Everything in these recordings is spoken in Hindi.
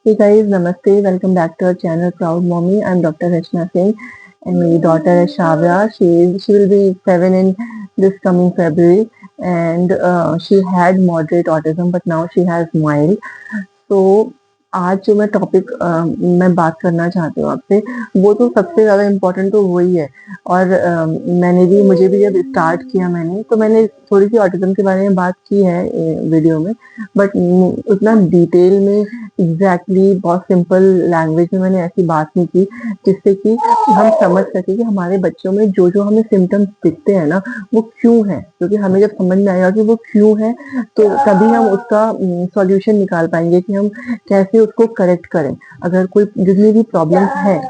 Hey guys, Namaste. Welcome back to our channel Proud Mommy. I'm Dr. Rachna Singh, and my daughter is Shavya. She will be 7 in this coming February, and she had moderate autism, but now she has mild. तो आज जो मैं बात करना चाहती हूँ आपसे, वो तो सबसे ज़्यादा इम्पोर्टेंट तो वही है। और मुझे भी जब स्टार्ट किया तो मैंने थोड़ी सी ऑटिज्म के बारे में बात की है वीडियो में, बट उतना डिटेल में बहुत सिंपल लैंग्वेज में मैंने ऐसी बात नहीं की जिससे कि हम समझ सके कि हमारे बच्चों में जो जो हमें सिम्टम्स दिखते हैं ना, वो क्यों है। क्योंकि हमें जब समझ में आएगा कि वो क्यों है, तो तभी हम उसका सॉल्यूशन निकाल पाएंगे कि हम कैसे उसको करेक्ट करें। अगर कोई जितनी भी प्रॉब्लम्स है,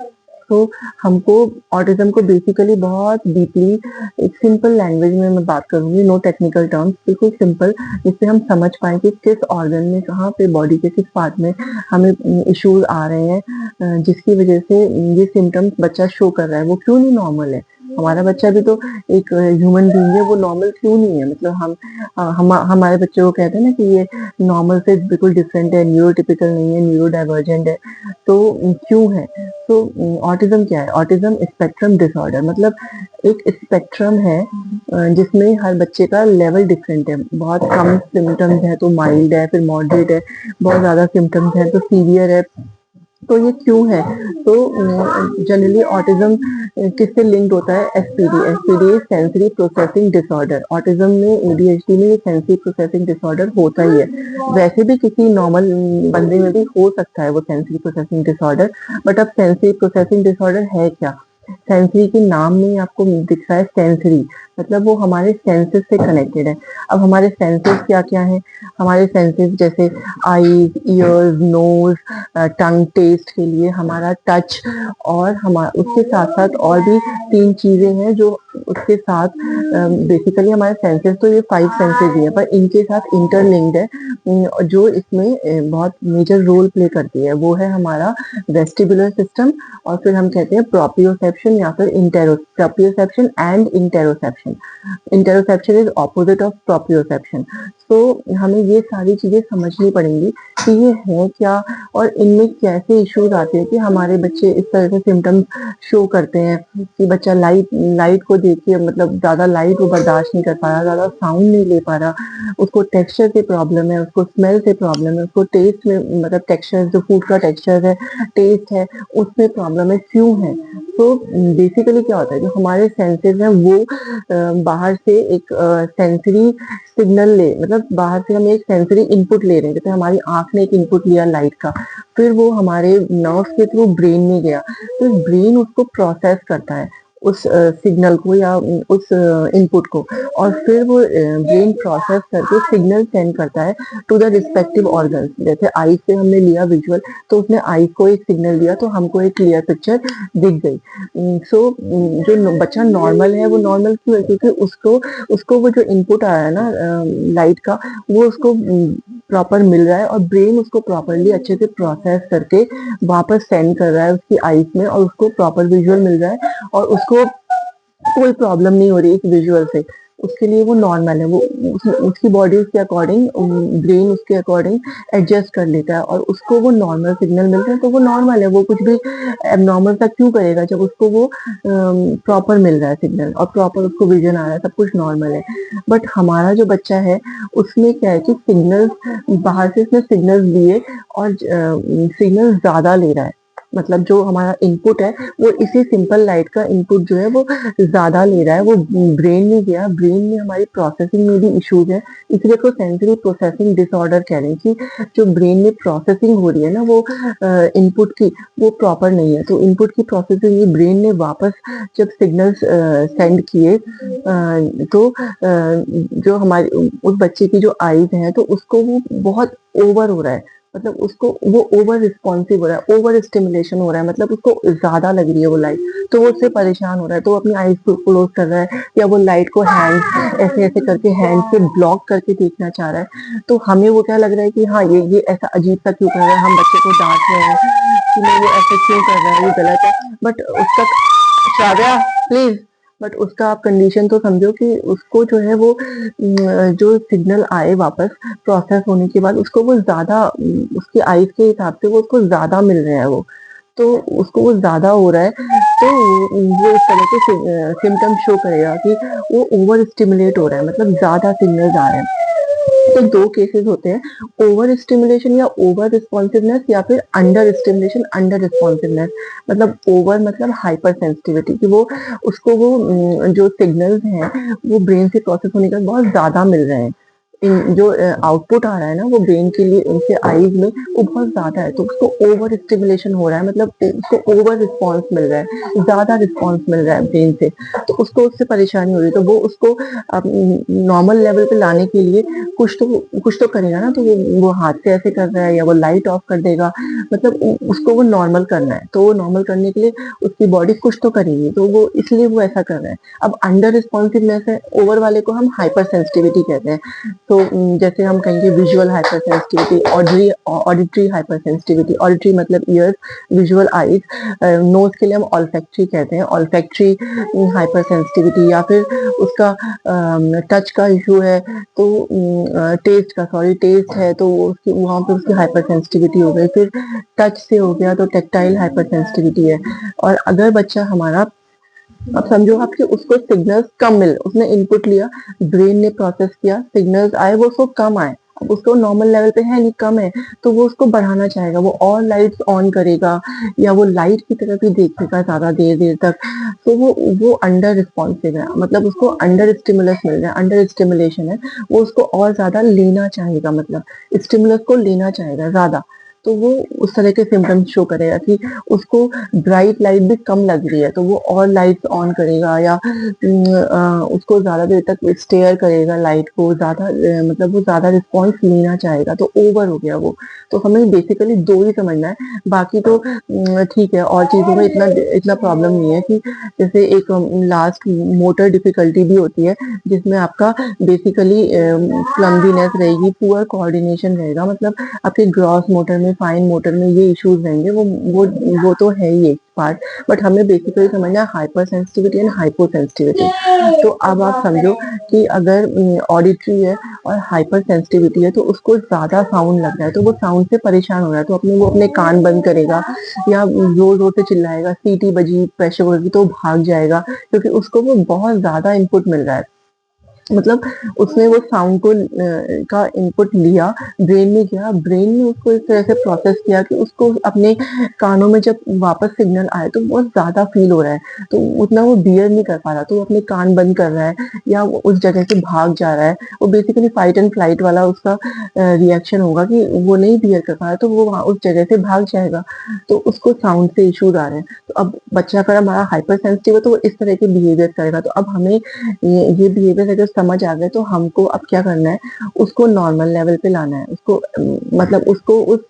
तो हमको ऑटिज्म को बेसिकली बहुत डीपली एक सिंपल लैंग्वेज में मैं बात करूंगी, नो टेक्निकल टर्म्स, बिल्कुल सिंपल, जिससे हम समझ पाए कि किस ऑर्गन में, कहाँ पे, बॉडी के किस पार्ट में हमें इश्यूज आ रहे हैं, जिसकी वजह से ये सिम्टम्स बच्चा शो कर रहा है, वो क्यों नहीं नॉर्मल है। हमारा बच्चा भी तो एक ह्यूमन बीइंग है, वो नॉर्मल क्यों नहीं है। मतलब हमारे बच्चे को कहते हैं ना कि ये नॉर्मल से बिल्कुल डिफरेंट है, न्यूरोटिपिकल नहीं है, न्यूरो डाइवर्जेंट है, तो क्यों है। तो ऑटिज्म क्या है? ऑटिज्म स्पेक्ट्रम डिसऑर्डर, मतलब एक स्पेक्ट्रम है जिसमें हर बच्चे का लेवल डिफरेंट है। बहुत कम सिम्टम्स है तो माइल्ड है, फिर मॉडरेट है, बहुत ज्यादा सिम्टम्स है तो सीवियर है। तो ये क्यों है? तो जनरली ऑटिज्म किससे लिंक्ड होता है? SPD. SPD sensory processing disorder. Autism में, एडीएचडी में ये सेंसरी प्रोसेसिंग डिसऑर्डर होता ही है। वैसे भी किसी नॉर्मल बंदे में भी हो सकता है वो सेंसरी प्रोसेसिंग डिसऑर्डर, बट अब सेंसरी प्रोसेसिंग डिसऑर्डर है क्या? सेंसरी के नाम में ही आपको दिख रहा है सेंसरी, मतलब वो हमारे सेंसेस से कनेक्टेड है। अब हमारे सेंसेस क्या क्या है? हमारे सेंसेस जैसे आईज, ईयर्स, नोज, टंग, टेस्ट के लिए हमारा टच, और हमारा उसके साथ साथ और भी 3 चीजें हैं जो उसके साथ बेसिकली हमारे सेंसेस, तो ये 5 सेंसेस ही है, पर इनके साथ इंटरलिंक्ड है। जो इसमें बहुत मेजर रोल प्ले करती है, वो है हमारा वेस्टिबुलर सिस्टम, और फिर हम कहते हैं प्रोप्रियोसेप्शन या फिर proprioception and interoception. Interoception is opposite of proprioception. तो हमें ये सारी चीजें समझनी पड़ेंगी कि ये है क्या, और इनमें कैसे इश्यूज आते हैं कि हमारे बच्चे इस तरह से सिम्टम्स शो करते हैं कि बच्चा लाइट लाइट को देख के, मतलब ज्यादा लाइट वो बर्दाश्त नहीं कर पा रहा, ज्यादा साउंड नहीं ले पा रहा, उसको टेक्सचर से प्रॉब्लम है, उसको स्मेल से प्रॉब्लम है, उसको टेस्ट में, मतलब टेक्सचर, जो फूड का टेक्सचर है, टेस्ट है, उसमें प्रॉब्लम है, क्यों है। तो बेसिकली क्या होता है, जो हमारे सेंसेस हैं वो बाहर से एक सेंसरी सिग्नल मतलब बाहर से हम एक सेंसरी इनपुट ले रहे हैं। जैसे हमारी आंख ने एक इनपुट लिया लाइट का, फिर वो हमारे नर्व के थ्रू ब्रेन में गया, तो ब्रेन उसको प्रोसेस करता है, उस सिग्नल को या उस इनपुट को, और फिर वो ब्रेन प्रोसेस करके सिग्नल सेंड करता है टू द रिस्पेक्टिव ऑर्गन। जैसे आई से हमने लिया विजुअल, तो उसने आई को एक सिग्नल दिया, तो हमको एक क्लियर पिक्चर दिख गई। सो जो बच्चा नॉर्मल है, वो नॉर्मल क्यों है? क्योंकि उसको उसको वो जो इनपुट आया है ना लाइट का, वो उसको प्रॉपर मिल रहा है, और ब्रेन उसको प्रॉपरली अच्छे से प्रोसेस करके वापस सेंड कर रहा है उसकी आईज में, और उसको प्रॉपर विजुअल मिल रहा है, और उसको कोई प्रॉब्लम नहीं हो रही इस विजुअल से। उसके लिए वो नॉर्मल है। वो उसकी बॉडी उसके अकॉर्डिंग, ब्रेन उसके अकॉर्डिंग एडजस्ट कर लेता है, और उसको वो नॉर्मल सिग्नल मिलते हैं, तो वो नॉर्मल है। वो कुछ भी एबनॉर्मल सा क्यों करेगा जब उसको वो प्रॉपर मिल रहा है सिग्नल, और प्रॉपर उसको विजन आ रहा है, सब कुछ नॉर्मल है। बट हमारा जो बच्चा है, उसमें क्या है कि सिग्नल्स बाहर से उसने सिग्नल्स दिए, और सिग्नल ज्यादा ले रहा है। मतलब जो हमारा इनपुट है, वो इसी सिंपल लाइट का इनपुट जो है वो ज्यादा ले रहा है, वो ब्रेन में गया, ब्रेन में हमारी प्रोसेसिंग में भी इश्यूज है। इसलिए को सेंसरी प्रोसेसिंग डिसऑर्डर कह रहे हैं कि जो ब्रेन में प्रोसेसिंग हो रही है ना, वो इनपुट की, वो प्रॉपर नहीं है। तो इनपुट की प्रोसेसिंग ब्रेन ने वापस जब सिग्नल्स सेंड किए, तो जो हमारे उस बच्चे की जो आईज है, तो उसको वो बहुत ओवर हो रहा है, मतलब उसको वो ओवर रिस्पॉन्सिव हो रहा है, ओवर स्टिमुलेशन हो रहा है, मतलब उसको ज्यादा लग रही है वो लाइट, तो वो उससे परेशान हो रहा है, तो वो अपनी आईज को क्लोज कर रहा है, या वो लाइट को हैंड ऐसे ऐसे करके हैंड से ब्लॉक करके देखना चाह रहा है। तो हमें वो क्या लग रहा है कि हाँ, ये ऐसा अजीब सा क्यों कर रहा है, हम बच्चे को डांट रहे हैं कि नहीं, वो ऐसे क्यों कर रहा है, ये गलत है। बट उसका, श्राव्या प्लीज, बट उसका आप कंडीशन तो समझो कि उसको जो है वो जो सिग्नल आए वापस प्रोसेस होने के बाद उसको वो ज़्यादा उसकी आइज़ के हिसाब से वो उसको ज़्यादा मिल रहा है वो। तो उसको वो ज़्यादा हो रहा है, तो वो इस तरह के सिम्पटम्स शो करेगा कि वो ओवर स्टिमुलेट हो रहा है, मतलब ज़्यादा सिग्नल्स आ रहे हैं। तो 2 केसेस होते हैं, ओवर स्टिमुलेशन या ओवर रिस्पॉन्सिवनेस, या फिर अंडर स्टिमुलेशन, अंडर रिस्पॉन्सिवनेस। मतलब ओवर मतलब हाइपर सेंसिटिविटी, कि वो उसको वो जो सिग्नल्स हैं वो ब्रेन से प्रोसेस होने के बाद बहुत ज़्यादा मिल रहे हैं। जो आउटपुट आ रहा है ना वो ब्रेन के लिए उनके आईज में वो बहुत ज्यादा है, तो उसको ओवर स्टिमुलेशन हो रहा है, मतलब उसको ओवर रिस्पॉन्स मिल रहा है, ज्यादा रिस्पॉन्स मिल रहा है ब्रेन से, तो उसको उससे परेशानी हो रही है। तो वो उसको नॉर्मल लेवल पे लाने के लिए कुछ तो करेगा ना, तो वो हाथ से ऐसे कर रहा है या वो लाइट ऑफ कर देगा, मतलब उसको वो नॉर्मल करना है, तो वो नॉर्मल करने के लिए उसकी बॉडी कुछ तो करेगी, तो वो इसलिए वो ऐसा कर रहा है। अब अंडर रिस्पॉन्सिवनेस है, ओवर वाले को हम हाइपर सेंसिटिविटी कहते हैं। तो जैसे हम कहेंगे visual hyper sensitivity, auditory hyper sensitivity, auditory मतलब ईयर्स, विजुअल आईज, नोज के लिए हम ऑल्फैक्टरी कहते हैं, ऑल्फैक्टरी हाइपर सेंसिटिविटी, या फिर उसका टच का इशू है, तो टेस्ट का, सॉरी टेस्ट है तो उसकी वहाँ पे उसकी हाइपर सेंसिटिविटी हो गई, फिर टच से हो गया तो टेक्टाइल हाइपर सेंसिटिविटी है। और अगर बच्चा हमारा, अब समझो आपके उसको सिग्नल्स कम मिले, उसने इनपुट लिया, ब्रेन ने प्रोसेस किया, सिग्नल्स आए वो उसको कम आए, अब उसको नॉर्मल लेवल पे है नहीं, कम है, तो वो उसको बढ़ाना चाहेगा, वो और लाइट्स ऑन करेगा, या वो लाइट की तरफ ही देखेगा ज्यादा देर देर तक, तो वो अंडर रिस्पॉन्सिव है, मतलब उसको अंडर स्टिमुलस मिल रहा है, अंडर स्टिमुलेशन है, वो उसको और ज्यादा लेना चाहेगा, मतलब स्टिमुलस को लेना चाहेगा ज्यादा, तो वो उस तरह के सिम्टम्स शो करेगा कि उसको ब्राइट लाइट भी कम लग रही है, तो वो और लाइट्स ऑन करेगा, या उसको ज़्यादा देर तक स्टेयर करेगा लाइट को, ज़्यादा मतलब वो ज़्यादा रिस्पॉन्स लेना चाहेगा, तो ओवर हो गया वो। तो हमें बेसिकली 2 ही समझना है, बाकी तो ठीक है, और चीज़ों में इतना इतना प्रॉब्लम नहीं है, कि जैसे एक लास्ट मोटर डिफिकल्टी भी होती है, जिसमें आपका बेसिकली क्लमजीनेस रहेगी, पुअर कोऑर्डिनेशन रहेगा, मतलब आपके ग्रॉस मोटर में, फाइन मोटर में ये इश्यूज रहेंगे, वो तो है ही एक पार्ट, बट हमें बेसिकली समझना है hyper sensitivity and hypo sensitivity. तो अब आप समझो कि अगर ऑडिटरी है और हाइपर सेंसिटिविटी है, तो उसको ज्यादा साउंड लग रहा है, तो वो साउंड से परेशान हो रहा है, तो वो अपने कान बंद करेगा, या जोर जोर से चिल्लाएगा, सीटी बजी, प्रेशर होगी तो भाग जाएगा, क्योंकि उसको वो बहुत ज्यादा इनपुट मिल रहा है, मतलब उसने वो साउंड को का इनपुट लिया, ब्रेन में गया, ब्रेन ने उसको इस तरह से प्रोसेस किया कि उसको अपने कानों में जब वापस सिग्नल आए तो बहुत ज़्यादा फ़ील हो रहा है, तो उतना वो बियर नहीं कर पा रहा, तो वो अपने कान बंद कर रहा है, या वो उस जगह से भाग जा रहा है। वो बेसिकली फाइट एंड फ्लाइट वाला उसका रिएक्शन होगा कि वो नहीं बियर कर पा रहा, तो वो वहाँ उस जगह से भाग जाएगा, तो उसको साउंड से इश्यूज़ आ रहे हैं। तो अब बच्चा अगर हमारा हाइपर सेंसिटिव है तो वो इस तरह के बिहेवियर करेगा, तो अब हमें ये बिहेवियर अगर समझ आ गए तो हमको अब क्या करना है, उसको नॉर्मल लेवल पे लाना है, उसको मतलब उसको उस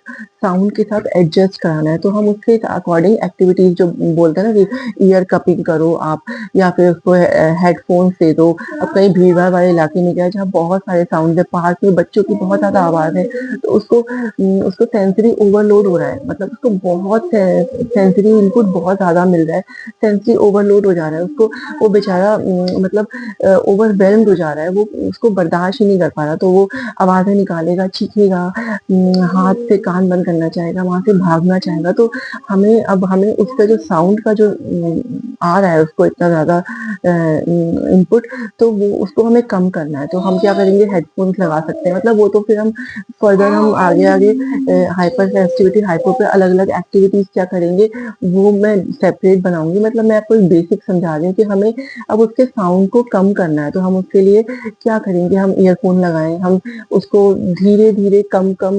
साउंड के साथ एडजस्ट कराना है, तो हम उसके अकॉर्डिंग एक्टिविटीज जो बोलते हैं ना कि ईयर कपिंग करो आप, या फिर उसको हेडफोन्स दे दो। अब कहीं भीड़ भाड़ वाले इलाके में गया जहाँ बहुत सारे साउंड है, पार्क में बच्चों की बहुत ज्यादा आवाज है, तो उसको सेंसरी ओवरलोड हो रहा है, मतलब उसको बहुत सेंसरी इनपुट बहुत ज्यादा मिल रहा है, सेंसरी ओवरलोड हो जा रहा है उसको, वो बेचारा मतलब ओवरवेल्म्ड हो जा रहा है, वो उसको बर्दाश्त ही नहीं कर पा रहा, तो वो आवाज़ें निकालेगा, चीखेगा, हाथ से कान बंद करना चाहेगा, वहाँ से भागना चाहेगा। तो हमें उसका जो साउंड का जो आ रहा है उसको इतना ज़्यादा इनपुट, तो वो उसको हमें कम करना है। तो हम क्या करेंगे, हेडफ़ोन्स लगा सकते हैं, मतलब वो तो फिर हम फर्दर हम आगे-आगे हाइपर सेंसिटिविटी, हाइपो पे अलग-अलग एक्टिविटीज़ क्या करेंगे, वो मैं सेपरेट बनाऊँगी। मतलब मैं आपको एक बेसिक समझा रही हूँ कि हमें अब उसके साउंड को कम करना है, तो हम उसके लिए क्या करेंगे, हम ईयरफ़ोन लगाएँ, हम उसको धीरे-धीरे कम-कम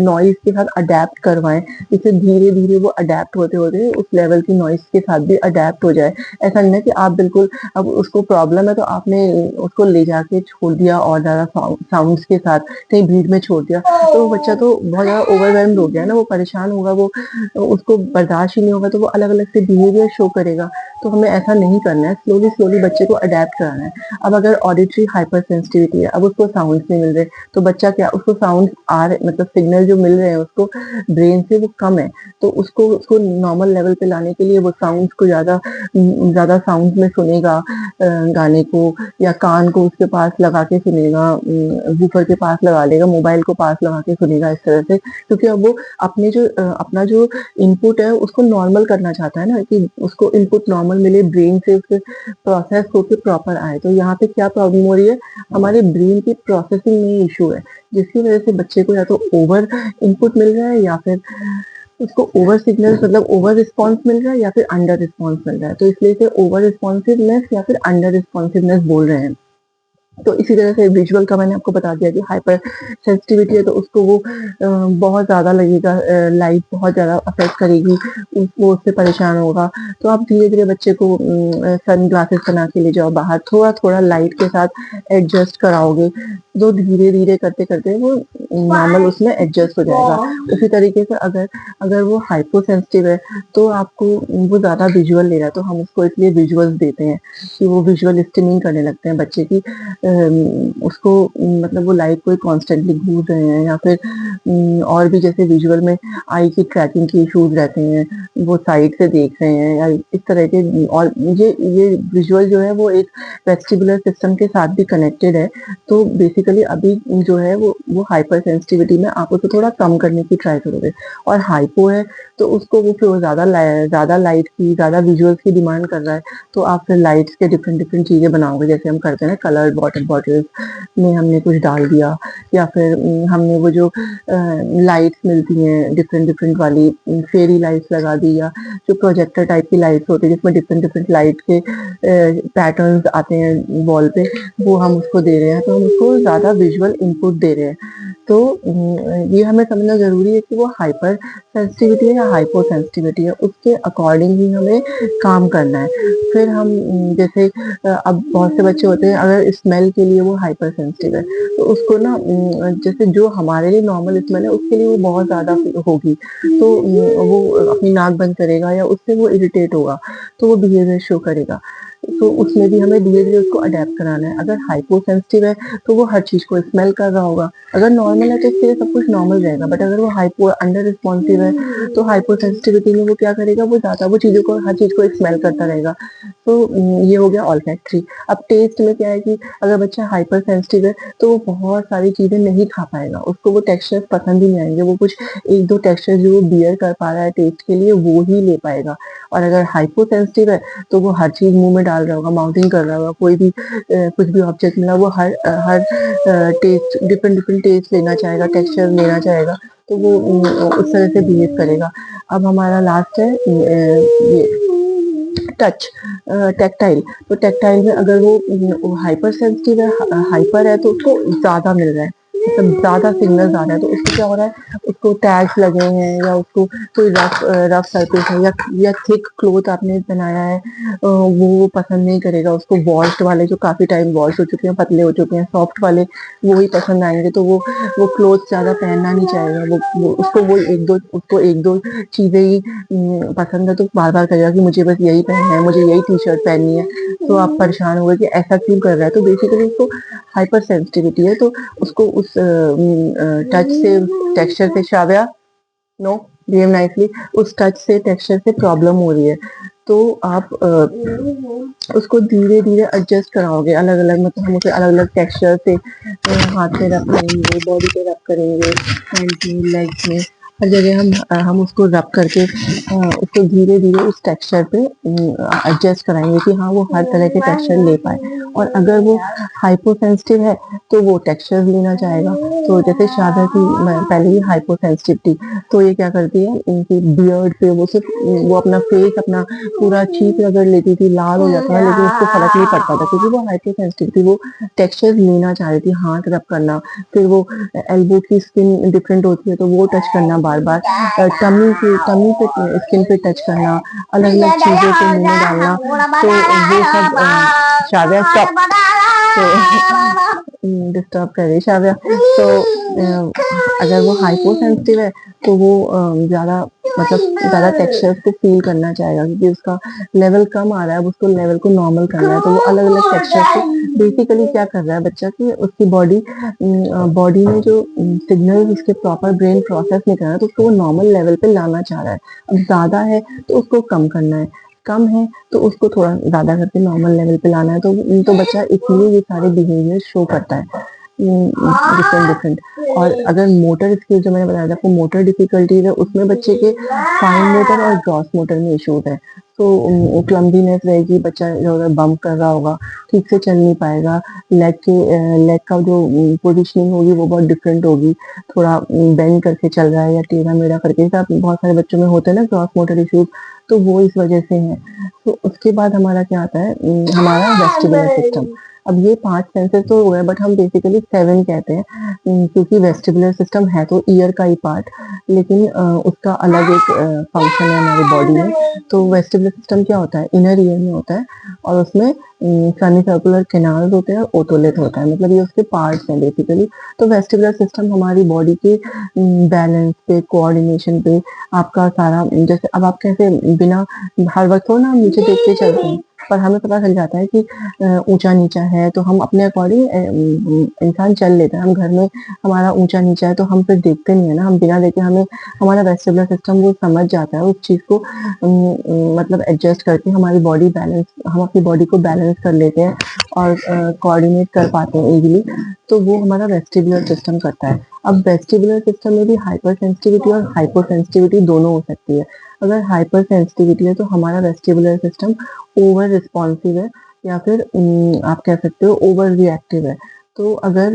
नॉइज़ के साथ अडैप्ट करवाएँ, जिससे धीरे-धीरे वो अडैप्ट होते-होते उस लेवल की नॉइज़ के साथ भी अडैप्ट हो जाए। ऐसा नहीं है कि आप बिल्कुल, अब उसको प्रॉब्लम है तो आपने उसको ले जाके छोड़ दिया और ज़्यादा साउंड्स के साथ कहीं भीड़ में छोड़ दिया, तो वो बच्चा तो बहुत ज़्यादा ओवरवेल्म्ड हो गया है ना, वो परेशान होगा, वो उसको बर्दाश्त ही नहीं होगा, तो वो अलग-अलग से बिहेवियर शो करेगा। तो हमें ऐसा नहीं करना है, स्लोली बच्चे को अडैप्ट कराना है। अब अगर ऑडिटरी हाइपर सेंसिटिविटी है, अब उसको साउंड्स नहीं मिल रहे, तो बच्चा क्या, उसको साउंड आ रहे, मतलब सिग्नल जो मिल रहे हैं उसको, ब्रेन से वो कम है, तो उसको उसको नॉर्मल लेवल पे लाने के लिए वो साउंड्स को ज़्यादा साउंड में सुनेगा, गाने को, या कान को उसके पास लगा के सुनेगा, वूफर के पास लगा लेगा, मोबाइल को पास लगा के सुनेगा इस तरह से, क्योंकि अब वो अपना जो इनपुट है उसको नॉर्मल करना चाहता है ना, कि उसको इनपुट नॉर्मल मिले, ब्रेन से उसके प्रोसेस होके प्रॉपर आए। तो यहाँ पे क्या प्रॉब्लम हो रही है, हमारे ब्रेन की प्रोसेसिंग में इशू है, जिसकी वजह से बच्चे को या तो ओवर इनपुट मिल रहा है, या फिर उसको ओवर सिग्नल मतलब ओवर रिस्पॉन्स मिल रहा है, या फिर अंडर रिस्पॉन्स मिल रहा है। तो इसलिए इसे ओवर रिस्पॉन्सिवनेस या फिर अंडर रिस्पॉन्सिवनेस बोल रहे हैं। तो इसी तरह से विजुअल का मैंने आपको बता दिया कि हाइपर सेंसिटिविटी है, तो उसको वो बहुत ज़्यादा लगेगा, लाइट बहुत ज़्यादा अफेक्ट करेगी, वो उससे परेशान होगा। तो आप धीरे धीरे बच्चे को सन ग्लासेस बना के ले जाओ बाहर, थोड़ा थोड़ा लाइट के साथ एडजस्ट कराओगे, तो धीरे धीरे करते करते वो नॉर्मल उसमें एडजस्ट हो जाएगा। उसी तरीके से अगर अगर वो हाइपो सेंसिटिव है, तो आपको वो ज़्यादा विजुअल ले रहा है, तो हम उसको इसलिए विजुअल्स देते हैं कि वो विजुअल स्टिमिंग करने लगते हैं बच्चे की, उसको मतलब वो लाइट को कॉन्स्टेंटली घूर रहे हैं, या फिर और भी जैसे विजुअल में आई की ट्रैकिंग के इश्यूज रहते हैं, वो साइड से देख रहे हैं, या इस तरह के। और ये विजुअल जो है वो एक वेस्टिबुलर सिस्टम के साथ भी कनेक्टेड है। तो बेसिकली अभी जो है वो हाइपर सेंसिटिविटी में आप उसे थोड़ा कम करने की ट्राई करोगे, और हाइपो है तो उसको वो फिर ज़्यादा लाइट की, ज़्यादा विजुअल्स की डिमांड कर रहा है, तो आप फिर लाइट्स के डिफरेंट डिफरेंट चीज़ें बनाओगे, जैसे हम करते हैं ना, कलर्ड वाटर बॉटल्स में हमने कुछ डाल दिया, या फिर हमने वो जो लाइट्स मिलती हैं डिफरेंट डिफरेंट वाली, फेरी लाइट्स लगा दी, या जो प्रोजेक्टर टाइप की लाइट्स होती है जिसमें डिफरेंट डिफरेंट लाइट के पैटर्न्स आते हैं वॉल पे, वो हम उसको दे रहे हैं, तो हम उसको ज़्यादा विजुअल इनपुट दे रहे हैं। तो ये हमें समझना ज़रूरी है कि वो हाइपर सेंसिटिविटी है या हाइपो सेंसिटिविटी है, उसके अकॉर्डिंग ही हमें काम करना है। फिर हम जैसे अब बहुत से बच्चे होते हैं, अगर स्मेल के लिए वो हाइपर सेंसिटिव है, तो उसको ना जैसे जो हमारे लिए नॉर्मल स्मेल है उसके लिए वो बहुत ज़्यादा होगी, तो वो अपनी नाक बंद करेगा, या उससे वो इरिटेट होगा, तो वो बिहेवियर शो करेगा। तो उसमें भी हमें धीरे धीरे उसको अडेप्ट कराना है। अगर हाइपो सेंसिटिव है तो वो हर चीज़ को स्मेल कर रहा होगा, अगर नॉर्मल है तो उसके लिए सब कुछ नॉर्मल रहेगा, बट अगर वो हाइपो अंडर रिस्पॉन्सिव है तो हाइपो सेंसिटिविटी में वो क्या करेगा, वो ज़्यादा वो चीज़ों को, हर चीज़ को स्मेल करता रहेगा। तो ये हो गया ऑल्फैक्टरी। अब टेस्ट में क्या है कि अगर बच्चा हाइपर सेंसिटिव है तो वो बहुत सारी चीज़ें नहीं खा पाएगा, उसको वो टेक्सचर पसंद ही नहीं आएंगे, वो कुछ एक दो टेक्सचर जो वो बियर कर पा रहा है टेस्ट के लिए वो ही ले पाएगा। और अगर हाइपो सेंसिटिव है तो वो हर चीज़ मुंह में डाल रहा होगा, माउथिंग कर रहा होगा, कोई भी कुछ भी ऑब्जेक्ट मिला वो हर टेस्ट डिफरेंट डिफरेंट टेस्ट लेना चाहेगा, टेक्सचर लेना चाहेगा, तो वो उस तरह से बिहेव करेगा। अब हमारा लास्ट है ये टच, टैक्टाइल। तो टैक्टाइल में अगर वो हाइपर सेंसिटिव है, हाइपर है, तो उसको ज़्यादा मिल रहा है, मतलब ज़्यादा सिग्नल्स आ रहा है, तो उसको क्या हो रहा है, उसको टैग्स लगे हैं, या उसको कोई रफ सरफेस है, या थिक क्लोथ आपने बनाया है, वो पसंद नहीं करेगा, उसको वॉश्ड वाले जो काफ़ी टाइम वॉश हो चुके हैं, पतले हो चुके हैं, सॉफ्ट वाले वो ही पसंद आएंगे, तो वो क्लोथ ज़्यादा पहनना नहीं चाहेगा, उसको एक दो चीज़ें ही पसंद है, तो बार बार कहेगा कि मुझे बस यही पहनना है, मुझे यही टी शर्ट पहननी है। तो आप परेशान हो गए कि ऐसा क्यों कर रहा है, तो बेसिकली उसको हाइपर सेंसिटिविटी है, तो उसको उस टच से, टेक्सचर से, शाव्या नो बिहेव नाइसली, उस टच से, टेक्सचर से प्रॉब्लम हो रही है, तो आप उसको धीरे धीरे एडजस्ट कराओगे, अलग अलग, मतलब हम उसे अलग अलग टेक्सचर से हाथ में रब करेंगे, बॉडी पे रब करेंगे, हैंड में, लेग्स में, हर जगह हम उसको रब करके उसको धीरे धीरे उस टेक्सचर पे एडजस्ट कराएंगे कि हाँ वो हर तरह के टेक्सचर ले पाए। और अगर वो हाइपो सेंसिटिव है तो वो टेक्सचर लेना चाहेगा, तो जैसे शादा की पहले ही हाइपो सेंसिटिव थी, तो ये क्या करती है, उनकी बियर्ड पे वो सिर्फ वो अपना फेस, अपना पूरा चीक रगड़ लेती थी, लाल हो जाता था, लेकिन उसको फर्क नहीं पड़ता था, क्योंकि वो हाइपो सेंसिटिव थी, वो टेक्सचर लेना चाह रही थी, हाथ रब करना, फिर वो एल्बो की स्किन डिफरेंट होती है तो वो टच करना बार बार, टमी पे स्किन पे टच करना, अलग अलग चीजों को मुंह में डालना, तो वो सब शाव्या स्टॉप, तो डिस्टर्ब कर रही शाव्या। तो अगर वो हाइपो सेंसिटिव है तो वो ज्यादा मतलब ज़्यादा टेक्सचर्स को फील करना चाहेगा, क्योंकि उसका लेवल कम आ रहा है, अब उसको लेवल को नॉर्मल करना है, तो वो अलग-अलग टेक्सचर्स को बेसिकली क्या कर रहा है बच्चा कि उसकी बॉडी में जो सिग्नल्स उसके प्रॉपर ब्रेन प्रोसेस नहीं कर रहा है, तो उसको वो नॉर्मल लेवल पे लाना चाह रहा है। अब ज़्यादा है तो उसको कम करना है, कम है तो उसको थोड़ा ज़्यादा करके नॉर्मल लेवल पे लाना है, तो बच्चा इसलिए ये सारे बिहेवियर शो करता है डिफरेंट डिफरेंट। और अगर मोटर स्किल जो मैंने बताया था आपको, मोटर डिफिकल्टीज है, उसमें बच्चे के फाइन मोटर और ग्रॉस मोटर में इश्यूज है। तो क्लमजीनेस रहेगी, बच्चा इधर-उधर बम्प कर रहा होगा, ठीक से चल नहीं पाएगा, लेग का जो पोजीशनिंग होगी वो बहुत डिफरेंट होगी, थोड़ा बेंड करके चल रहा है या टेढ़ा-मेढ़ा करके, जैसा बहुत सारे बच्चों में होते हैं ना ग्रॉस मोटर इश्यूज, तो वो इस वजह से है। तो उसके बाद हमारा क्या आता है, हमारा वेस्टिबुलर सिस्टम। अब ये 5 सेंसेस तो हो गए, बट हम बेसिकली 7 कहते हैं, क्योंकि वेस्टिबुलर सिस्टम है तो ईयर का ही पार्ट, लेकिन उसका अलग एक फंक्शन है हमारी बॉडी में। तो वेस्टिबुलर सिस्टम क्या होता है, इनर ईयर में होता है, और उसमें सेमी सर्कुलर कैनाल्स होते हैं, ओटोलिथ होता है, मतलब ये उसके पार्ट्स हैं बेसिकली। तो वेस्टिबुलर सिस्टम हमारी बॉडी के बैलेंस पे, कोऑर्डिनेशन पे, आपका सारा, जैसे अब आप कैसे बिना हर वक्त हो ना हम नीचे देख के चलते हैं, पर हमें पता चल जाता है कि ऊंचा नीचा है, तो हम अपने अकॉर्डिंग इंसान चल लेता है। हम घर में हमारा ऊंचा नीचा है तो हम फिर देखते नहीं है ना, हम बिना देखे, हमें हमारा वेस्टिबुलर सिस्टम वो समझ जाता है उस चीज को, मतलब एडजस्ट करके हमारी बॉडी बैलेंस, हम अपनी बॉडी को बैलेंस कर लेते हैं और कोऑर्डिनेट कर पाते हैं इजीली। तो वो हमारा वेस्टिबुलर सिस्टम करता है। अब वेस्टिबुलर सिस्टम में भी हाइपर सेंसिटिविटी और हाइपो सेंसिटिविटी दोनों हो सकती है। अगर हाइपर सेंसिटिविटी है तो हमारा वेस्टिबुलर सिस्टम ओवर रिस्पॉन्सिव है, या फिर आप कह सकते हो ओवर रिएक्टिव है। तो अगर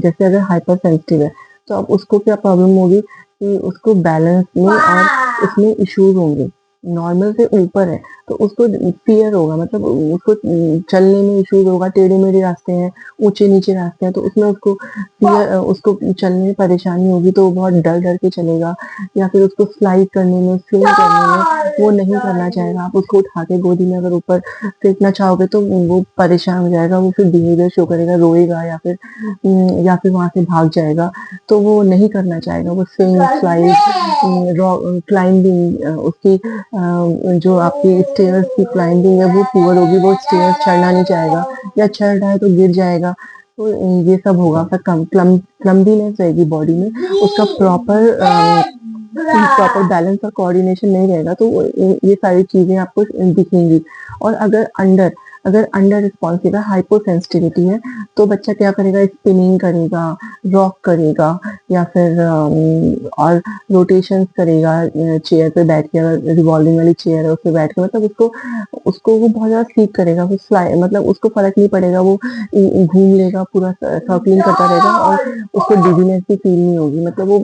जैसे अगर हाइपर सेंसिटिव है तो अब उसको क्या प्रॉब्लम होगी कि उसको बैलेंस में और उसमें इश्यूज होंगे, नॉर्मल से ऊपर है तो उसको फियर होगा, मतलब उसको चलने में इश्यूज होगा, टेढ़े मेढ़े रास्ते हैं, ऊंचे नीचे रास्ते हैं, तो उसमें उसको फियर, उसको चलने में परेशानी होगी, तो वो बहुत डर डर के चलेगा, या फिर उसको स्लाइड करने में, स्विंग करने में वो नहीं करना चाहेगा। आप उसको उठा के गोदी में अगर ऊपर फेंकना चाहोगे तो वो परेशान हो जाएगा, वो फिर बिहेवियर शो करेगा, रोएगा, या फिर वहां से भाग जाएगा, तो वो नहीं करना चाहेगा। वो स्विंग, स्लाइड, क्लाइंबिंग, उसकी जो आपकी स्टेयर्स की क्लाइंबिंग है वो पुअर होगी, वो स्टेयर्स चढ़ना नहीं चाहेगा, या चढ़ रहा है तो गिर जाएगा। तो ये सब होगा, फिर क्लमजीनेस रहेगी बॉडी में, उसका प्रॉपर बैलेंस और कोऑर्डिनेशन नहीं रहेगा, तो ये सारी चीजें आपको दिखेंगी। और अगर अंडर रिस्पॉन्सिव है, हाइपो सेंसिटिविटी है, तो बच्चा क्या करेगा, स्पिनिंग करेगा, रॉक करेगा, या फिर और रोटेशंस करेगा, चेयर पे बैठ के, अगर रिवॉल्विंग वाली चेयर है उस पे बैठ के, मतलब उसको उसको वो बहुत ज्यादा सीख करेगा, वो फ्लाई, मतलब उसको फर्क नहीं पड़ेगा, वो घूम लेगा, पूरा सर्कलिंग करता रहेगा, और उसको डिजीनेस भी फील नहीं होगी, मतलब वो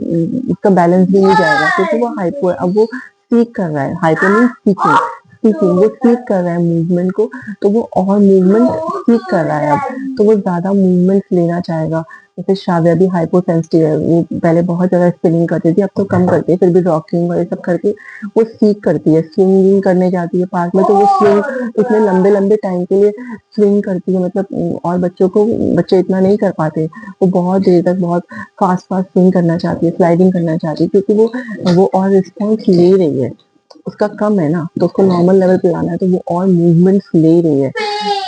उसका बैलेंस भी नहीं जाएगा, क्योंकि वो हाइपो है। अब वो सीख कर रहा है, हाइपो मीन सीखिंग, वो सीख कर रहा है मूवमेंट को, तो वो और मूवमेंट सीख कर रहा है अब, तो वो ज्यादा मूवमेंट लेना चाहेगा। जैसे श्राव्या भी हाइपो सेंसिटिव है, वो पहले बहुत ज्यादा स्पिनिंग करती थी, अब तो कम करती है, फिर भी रॉकिंग और ये सब करके वो सीख करती है। स्विंगिंग करने जाती है पार्क में, तो वो स्विंग इतने लंबे लंबे टाइम के लिए स्विंग करती है, मतलब और बच्चे इतना नहीं कर पाते, वो बहुत देर तक बहुत फास्ट फास्ट स्विंग करना चाहती है, स्लाइडिंग करना चाहती है, क्योंकि वो और रिस्पॉन्स ले रही है, उसका कम है ना, तो उसको नॉर्मल लेवल पे लाना है, तो वो और मूवमेंट्स ले रही है।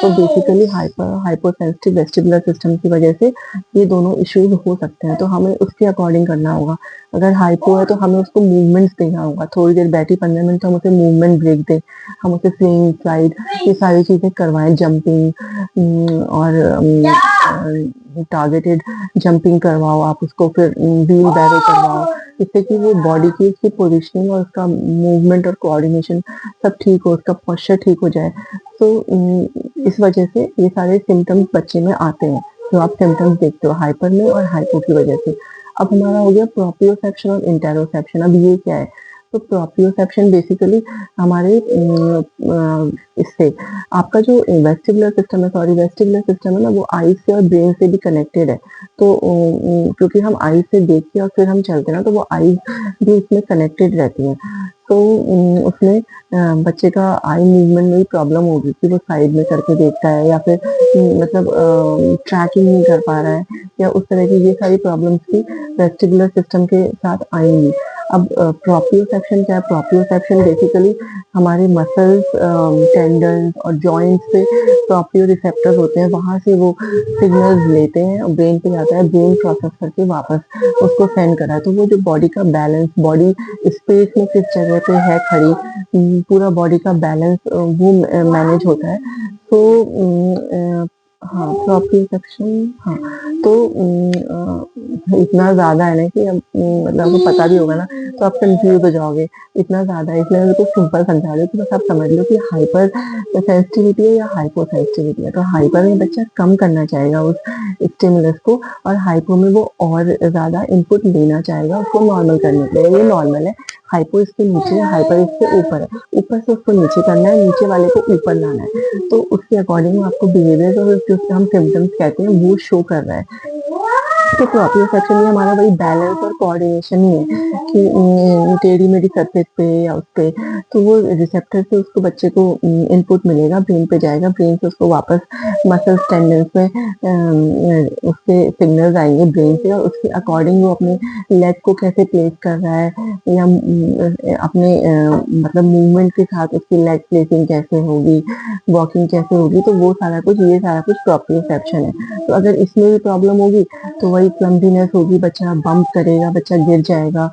तो बेसिकली हाइपोसेंसिटिव वेस्टिबुलर सिस्टम की वजह से ये दोनों इश्यूज हो सकते हैं, तो हमें उसके अकॉर्डिंग करना होगा। अगर हाइपो है तो हमें उसको मूवमेंट्स देना होगा, थोड़ी देर बैठी 15 मिनट, तो हम उसे मूवमेंट ब्रेक दें, हम उसे स्विंग, स्लाइड, ये सारी चीजें करवाएं, जंपिंग और टारगेटेड जंपिंग करवाओ आप उसको, फिर व्हील बैरो करवाओ, जिससे कि वो बॉडी की उसकी पोजिशनिंग और उसका मूवमेंट और कोऑर्डिनेशन सब ठीक हो, उसका पोस्चर ठीक हो जाए। तो इस वजह से ये सारे सिम्टम्स बच्चे में आते हैं, जो आप सिम्टम्स देखते हो हाइपर में और हाइपो की वजह से। अब हमारा हो गया प्रोप्रियोसेप्शन और इंटेरोसेप्शन। अब ये क्या है, तो प्रोप्रियोसेप्शन बेसिकली हमारे इससे आपका जो वेस्टिबुलर सिस्टम है, वेस्टिबुलर सिस्टम है ना, वो आईज से और ब्रेन से भी कनेक्टेड है। तो क्योंकि हम आईज से देख के और फिर हम चलते हैं ना, तो वो आईज भी इसमें कनेक्टेड रहती हैं। तो उसमें बच्चे का आई मूवमेंट में प्रॉब्लम होगी कि वो साइड में करके देखता है या फिर मतलब ट्रैकिंग नहीं कर पा रहा है या उस तरह की ये सारी प्रॉब्लम्स भी वेस्टिबुलर सिस्टम के साथ आएंगी। अब प्रोप्रियोसेप्शन क्या है? प्रोप्रियोसेप्शन बेसिकली हमारे मसल्स, टेंडन्स और जॉइंट्स पे प्रोप्रियो रिसेप्टर्स होते हैं, वहाँ से वो सिग्नल्स लेते हैं और ब्रेन पे जाता है, ब्रेन प्रोसेस करके वापस उसको सेंड करा है। तो वो जो बॉडी का बैलेंस, बॉडी स्पेस में किस जगह पे है खड़ी, पूरा बॉडी का बैलेंस वो मैनेज होता है। तो हाँ, प्रोप्रियोसेप्शन, हाँ, तो इतना ज़्यादा है ना कि अब मतलब आपको पता भी होगा ना तो आप कंफ्यूज हो जाओगे, इतना ज़्यादा है, इसलिए मैं बिल्कुल सिंपल समझा रही हूँ कि बस आप समझ लो कि हाइपर सेंसिटिविटी है या हाइपो सेंसिटिविटी है। तो हाइपर में बच्चा कम करना चाहेगा उस स्टिमुलस को और हाइपो में वो और ज़्यादा इनपुट लेना चाहेगा उसको नॉर्मल करने के लिए। ये नॉर्मल है, हाइपो इसके नीचे है, हाइपर इसके ऊपर है, ऊपर से उसको नीचे करना है, नीचे वाले को ऊपर लाना है। तो उसके अकॉर्डिंग आपको बिहेवियर और जो हम सिम्टम्स कहते हैं वो शो कर रहा है। तो प्रोप्रियोसेप्शन में हमारा वही बैलेंस और कोऑर्डिनेशन ही है कि टेढ़ी मेढ़ी सरफेस पे या उस पे, तो वो रिसेप्टर से उसको बच्चे को इनपुट मिलेगा, ब्रेन पे जाएगा, ब्रेन से उसको वापस मसल्स टेंडन्स में उसके सिग्नल्स आएंगे ब्रेन से और उसके अकॉर्डिंग वो अपने लेग को कैसे प्लेस कर रहा है या अपने मतलब मूवमेंट के साथ उसकी लेग प्लेसिंग कैसे होगी, वॉकिंग कैसे होगी, तो वो सारा कुछ, ये सारा कुछ प्रोप्रियोसेप्शन है। तो अगर इसमें भी प्रॉब्लम होगी तो वही क्लमजीनेस होगी, बच्चा बम्प करेगा, बच्चा गिर जाएगा,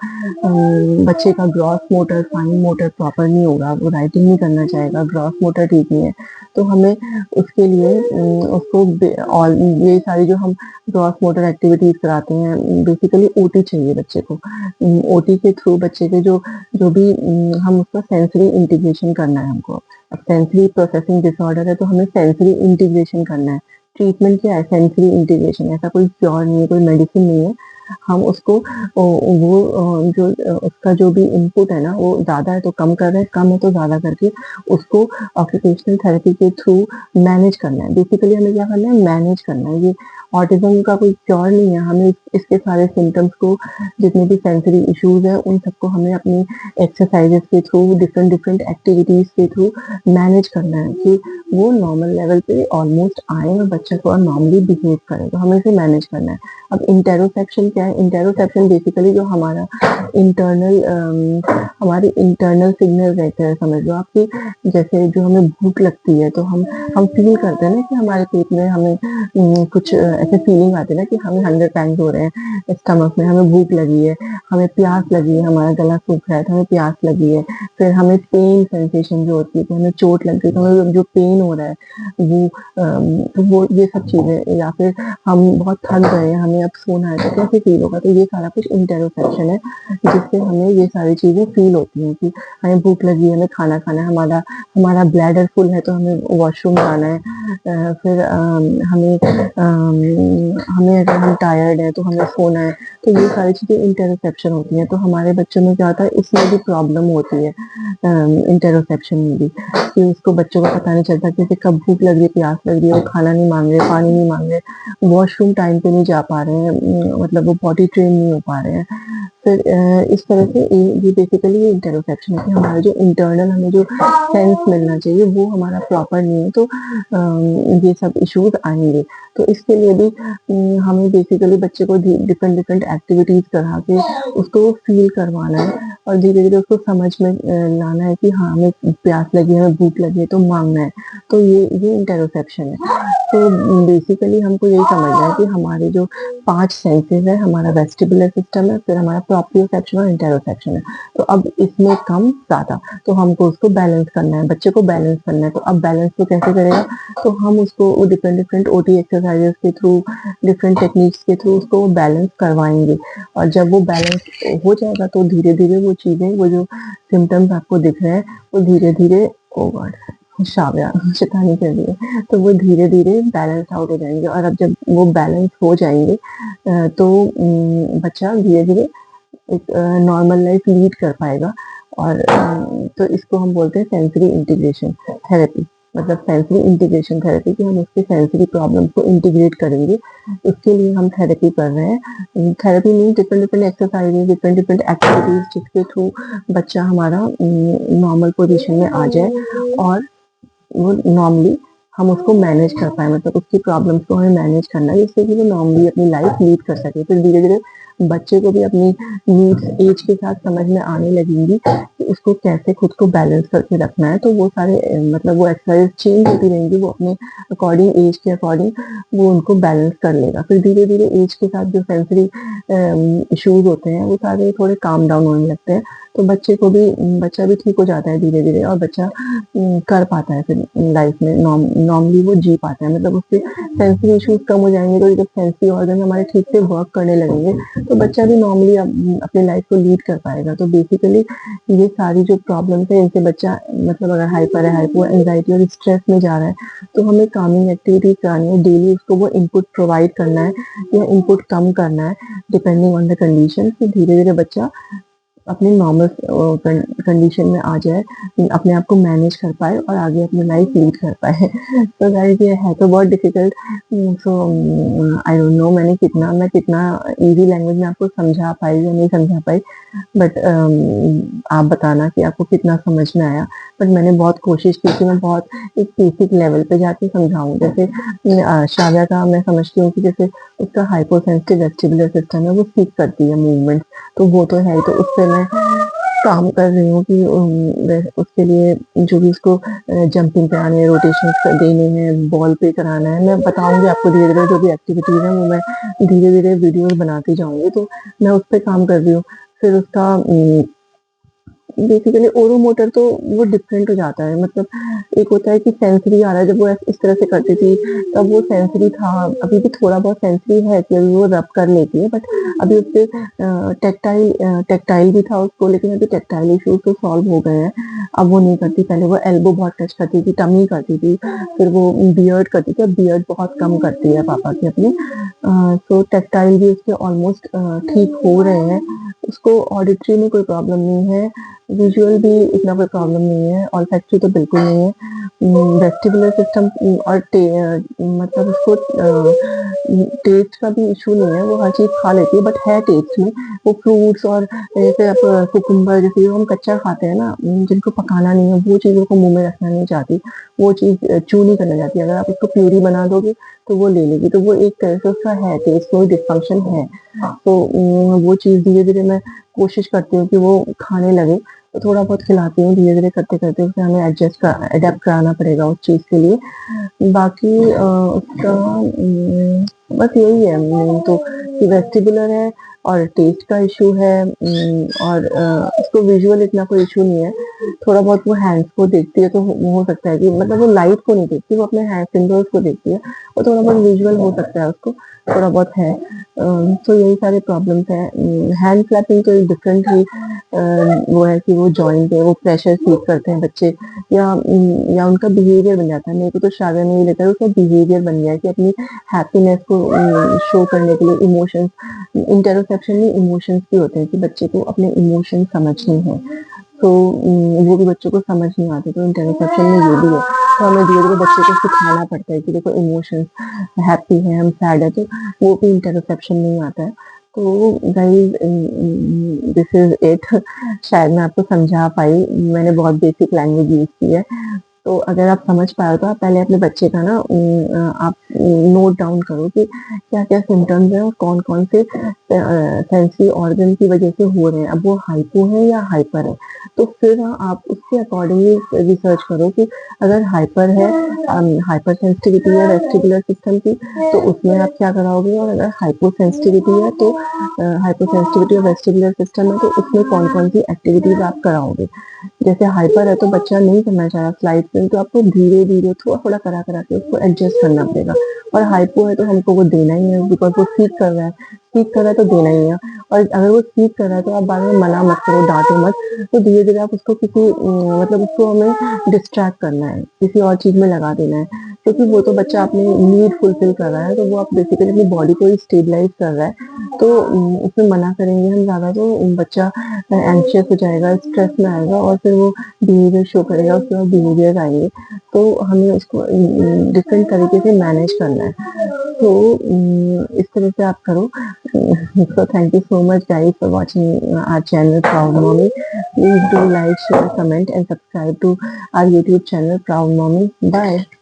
बच्चे का gross motor, fine motor proper नहीं होगा, वो राइटिंग नहीं करना चाहेगा, ग्रॉस मोटर ठीक नहीं है। तो हमें उसके लिए उसको और ये सारी जो हम ग्रॉस मोटर एक्टिविटीज कराते हैं, बेसिकली ओटी चाहिए बच्चे को। ओटी के थ्रू बच्चे के जो भी हम उसका सेंसरी इंटीग्रेशन करना है हमको। अब सेंसरी प्रोसेसिंग डिसऑर्डर है तो हमें सेंसरी इंटीग्रेशन करना है। ट्रीटमेंट क्या है? Sensory integration. ऐसा कोई क्योर नहीं है, कोई मेडिसिन नहीं है। हम उसको जो उसका जो भी इनपुट है ना वो ज़्यादा है तो कम कर रहे हैं, कम है तो ज़्यादा करके उसको ऑक्यूपेशनल थेरेपी के थ्रू मैनेज करना है। बेसिकली हमें क्या करना है? मैनेज करना है। ये ऑटिज्म का कोई क्योर नहीं है। हमें इसके सारे सिम्टम्स को, जितने भी सेंसरी इश्यूज हैं उन सबको हमें अपनी एक्सरसाइजेस के थ्रू, डिफरेंट डिफरेंट एक्टिविटीज के थ्रू मैनेज करना है कि वो नॉर्मल लेवल पे ऑलमोस्ट आए और बच्चा को नॉर्मली बिहेव करे। तो हमें इसे मैनेज करना है। अब इंटेरोसेप्शन क्या है? इंटेरोसेप्शन बेसिकली जो हमारा हमारे इंटरनल सिग्नल रहते हैं, समझ लो आपकी, जैसे जो हमें भूख लगती है तो हम फील करते हैं ना कि हमारे पेट में हमें कुछ ऐसे फीलिंग आती है ना कि हमें हंगर पैंग्स हो रहे हैं स्टमक में, हमें भूख लगी है, हमें प्यास लगी है, हमारा गला सूख रहा है तो हमें प्यास लगी है। फिर हमें पेन सेंसेशन जो होती है कि हमें चोट लग गई तो हमें जो पेन हो रहा है वो ये सब चीजें, या फिर हम बहुत थक गए हैं, हमें अब सोना है तो कैसे फील होगा? तो ये सारा कुछ इंटेरोसेप्शन है जिससे हमें ये सारी चीजें फील होती हैं कि हमें भूख लगी है, हमें खाना खाना है, हमारा हमारा ब्लैडर फुल है तो हमें वॉशरूम जाना है। फिर हमें अगर हम टायर्ड है तो हमें सोना है। तो ये सारी चीजें इंटेरोसेप्शन होती हैं। तो हमारे बच्चों में क्या होता है? इसमें भी प्रॉब्लम होती है इंटेरोसेप्शन में भी, कि उसको, बच्चों को पता नहीं चलता कि उसे कब भूख लग रही है, प्यास लग रही है, वो खाना नहीं मांग रहे, पानी नहीं मांग रहे, वॉशरूम टाइम पे नहीं जा पा रहे हैं, मतलब वो पॉटी ट्रेन नहीं हो पा रहे हैं। फिर इस तरह से ये बेसिकली ये इंटेरोसेप्शन है कि हमारा जो इंटरनल हमें जो सेंस मिलना चाहिए वो हमारा प्रॉपर नहीं है, तो ये सब इश्यूज आएंगे। तो इसके लिए भी हमें बेसिकली बच्चे को डिफरेंट डिफरेंट एक्टिविटीज करा के उसको फील करवाना है और धीरे धीरे उसको समझ में लाना है कि हाँ हमें प्यास लगी है, हमें भूख लगी है तो मांगना है। तो ये इंटेरोसेप्शन है। तो बेसिकली हमको यही समझना है कि हमारे जो 5 सेंसेस है, हमारा वेस्टिबुलर सिस्टम है, फिर हमारा प्रोप्रियोसेप्शन और इंटेरोसेप्शन है। तो अब इसमें कम ज़्यादा, तो हमको उसको बैलेंस करना है, बच्चे को बैलेंस करना है। तो अब बैलेंस को कैसे करेगा? तो हम उसको डिफरेंट डिफरेंट ओटी एक्सरसाइजेस के थ्रू, डिफरेंट टेक्निक्स के थ्रू उसको बैलेंस करवाएंगे। और जब वो बैलेंस हो जाएगा तो धीरे धीरे वो चीज़ें, वो जो सिम्टम्स आपको दिख रहे हैं वो धीरे धीरे, ओ गॉड, शाव्या शैतानी कर रही है, तो वो धीरे धीरे बैलेंस आउट हो जाएंगे। और अब जब वो बैलेंस हो जाएंगे तो बच्चा धीरे धीरे एक नॉर्मल लाइफ लीड कर पाएगा। और तो इसको हम बोलते हैं सेंसरी इंटीग्रेशन थेरेपी। मतलब सेंसरी इंटीग्रेशन थेरेपी कि हम उसके सेंसरी प्रॉब्लम को इंटीग्रेट करेंगे। इसके लिए हम थेरेपी कर रहे हैं। Therapy means different different exercises, different different activities जिसके थ्रू बच्चा हमारा नॉर्मल पोजीशन में आ जाए और वो नॉर्मली हम उसको मैनेज कर पाए, मतलब उसकी प्रॉब्लम्स को हमें मैनेज करना है जिससे कि वो नॉर्मली अपनी लाइफ लीड कर सके। फिर धीरे धीरे बच्चे को भी अपनी नीड्स एज के साथ समझ में आने लगेंगी कि उसको कैसे खुद को बैलेंस करके रखना है। तो वो सारे मतलब वो एक्सरसाइज चेंज होती रहेंगी, वो अपने अकॉर्डिंग एज के अकॉर्डिंग वो उनको बैलेंस कर लेगा। फिर धीरे धीरे एज के साथ जो सेंसरी इश्यूज होते हैं वो सारे थोड़े काम डाउन होने लगते हैं। तो बच्चा भी ठीक हो जाता है धीरे धीरे और बच्चा कर पाता है फिर लाइफ में नॉर्मली वो जी पाता है, मतलब उसके सेंसरी इश्यूज कम हो जाएंगे। तो जब सेंसरी ऑर्गन हमारे ठीक से वर्क करने लगेंगे तो बच्चा भी नॉर्मली अपनी लाइफ को लीड कर पाएगा। तो बेसिकली ये सारी जो प्रॉब्लम्स है इनसे बच्चा मतलब अगर हाइपर है, हाइपो एंजाइटी और स्ट्रेस में जा रहा है तो हमें कामिंग एक्टिविटीज करानी है, डेली उसको वो इनपुट प्रोवाइड करना है या इनपुट कम करना है डिपेंडिंग ऑन द कंडीशन। फिर धीरे धीरे बच्चा अपनी नॉर्मल कंडीशन में आ जाए, अपने आप को मैनेज कर पाए और आगे अपनी लाइफ लीड कर पाए। तो गाइस ये है तो बहुत difficult. So I don't know मैं कितना इजी लैंग्वेज में आपको समझा पाई या नहीं समझा पाई, बट आप बताना कि आपको कितना समझ में आया। बट मैंने बहुत कोशिश की कि मैं बहुत एक बेसिक लेवल पे जाके समझाऊं। जैसे शाव्या का मैं समझती हूँ कि जैसे उसका हाइपोसेंसिटिव वेस्टिबुलर सिस्टम है, वो सीख करती है मूवमेंट, तो वो तो है ही। तो उससे मैं काम कर रही हूँ कि उसके लिए जो भी उसको जंपिंग करानी है, रोटेशन देने हैं, बॉल पे कराना है, मैं बताऊंगी आपको धीरे धीरे जो भी एक्टिविटीज है वो मैं धीरे धीरे वीडियोस बनाती जाऊंगी। तो मैं उस पर काम कर रही हूँ। फिर उसका बेसिकली ओरोमोटर तो वो डिफरेंट हो जाता है, मतलब एक होता है कि सेंसरी आ रहा है, जब वो इस तरह से करती थी तब वो सेंसरी था, अभी भी थोड़ा बहुत सेंसरी है कि अभी वो रब कर लेती है, बट अभी उससे टेक्टाइल भी था उसको, लेकिन अभी टेक्टाइल इश्यूज तो सॉल्व हो गए हैं, अब वो नहीं करती। पहले वो एल्बो बहुत टच करती थी, टमी करती थी, फिर वो बियर्ड करती थी, अब बियर्ड बहुत कम करती है पापा की अपने। तो टेक्टाइल भी उसके ऑलमोस्ट ठीक हो रहे हैं। उसको ऑडिटरी में कोई प्रॉब्लम नहीं है, विजुअल भी इतना कोई प्रॉब्लम नहीं है, ऑल्फैक्टरी तो बिल्कुल नहीं है। वेस्टिबुलर सिस्टम और मतलब उसको टेस्ट का भी इशू नहीं है, वो हर चीज खा लेती है, बट है टेस्ट में वो फ्रूट्स और जैसे आप कुकुम्बर जैसे हम कच्चा खाते हैं ना, जिनको पकाना नहीं है वो चीजों को मुंह में रखना नहीं चाहती, वो चीज चू नहीं करना चाहती। अगर आप उसको प्यूरी बना दोगे तो वो ले लेगी, तो वो एक तरह से उसका है टेस्ट, कोई डिस्फंक्शन है। तो वो चीज धीरे धीरे मैं कोशिश करती हूँ कि वो खाने लगे, तो थोड़ा बहुत खिलाती हूँ, धीरे धीरे करते करते उसे हमें एडेप्ट कराना पड़ेगा उस चीज के लिए। बाकी उसका बस यही है मेन तो कि वेस्टिबुलर है और टेस्ट का इशू है, और उसको विजुअल इतना कोई इशू नहीं है। थोड़ा बहुत वो हैंड्स को देखती है तो हो सकता है कि मतलब वो लाइट को नहीं देखती, वो अपने हैंड फिंगर्स को देखती है, और थोड़ा बहुत विजुअल हो सकता है उसको, थोड़ा बहुत है। तो यही सारे प्रॉब्लम्स हैं। हैंड क्लैपिंग तो एक डिफरेंट ही वो है कि वो जॉइंट है, वो प्रेशर सीख करते हैं बच्चे, या उनका बिहेवियर बन जाता है। मेरे को तो शायद नहीं लगता है, उसका बिहेवियर बन गया है कि अपनी हैप्पीनेस को शो करने के लिए इमोशंस, इंटेरोसेप्शन में इमोशंस भी होते हैं कि बच्चे को अपने इमोशन समझने हैं, तो वो भी बच्चों को समझ नहीं आते, तो इंटेरोसेप्शन में ये भी है। तो हमें धीरे धीरे बच्चे को सिखाना पड़ता है कि देखो इमोशंस, हैप्पी है हम सैड है, तो वो भी इंटेरोसेप्शन में ही आता है। तो गाइस दिस इज इट। शायद मैं आपको समझा पाई, मैंने बहुत बेसिक लैंग्वेज यूज की है। तो अगर आप समझ पाए तो आप पहले अपने बच्चे का ना आप नोट डाउन करो कि क्या क्या सिम्टम्स हैं और कौन कौन से सेंसरी ऑर्गन की वजह से हो रहे हैं, अब वो हाइपो है या हाइपर है। तो फिर आप उसके अकॉर्डिंगली रिसर्च करो कि अगर हाइपर है, हाइपर सेंसिटिविटी है वेस्टिबुलर सिस्टम की, तो उसमें आप क्या कराओगे, और अगर हाइपो सेंसिटिविटी है तो हाइपो सेंसिटिविटी और वेस्टिबुलर सिस्टम है तो उसमें कौन कौन सी एक्टिविटीज आप कराओगे। जैसे हाइपर है तो बच्चा नहीं करना चाह रहा स्लाइड पे, तो आपको धीरे धीरे थोड़ा थोड़ा करा करा के उसको एडजस्ट करना पड़ेगा। और हाइपो है तो हमको वो देना ही है, बिकॉज वो सीख कर रहा है तो देना ही है। और अगर वो सीख कर रहा है तो आप बाद में मना मत करो, डांटो मत, तो धीरे धीरे आप उसको किसी मतलब उसको हमें डिस्ट्रैक्ट करना है, किसी और चीज में लगा देना है। क्योंकि वो तो बच्चा अपनी नीड फुलफिल कर रहा है, तो वो आप बेसिकली अपनी बॉडी को ही स्टेबलाइज कर रहा है। तो उसमें मना करेंगे हम ज़्यादा तो बच्चा एंग्शियस हो जाएगा, स्ट्रेस में आएगा और फिर वो बिहेवियर शो करेगा, उसके बाद बिहेवियर आएंगे। तो हमें उसको डिफरेंट तरीके से मैनेज करना है। तो इस तरह से आप करो। So thank you so much guys for watching our channel Proud Mommy. Please do like, share, comment and subscribe to our YouTube channel Proud Mommy. Bye.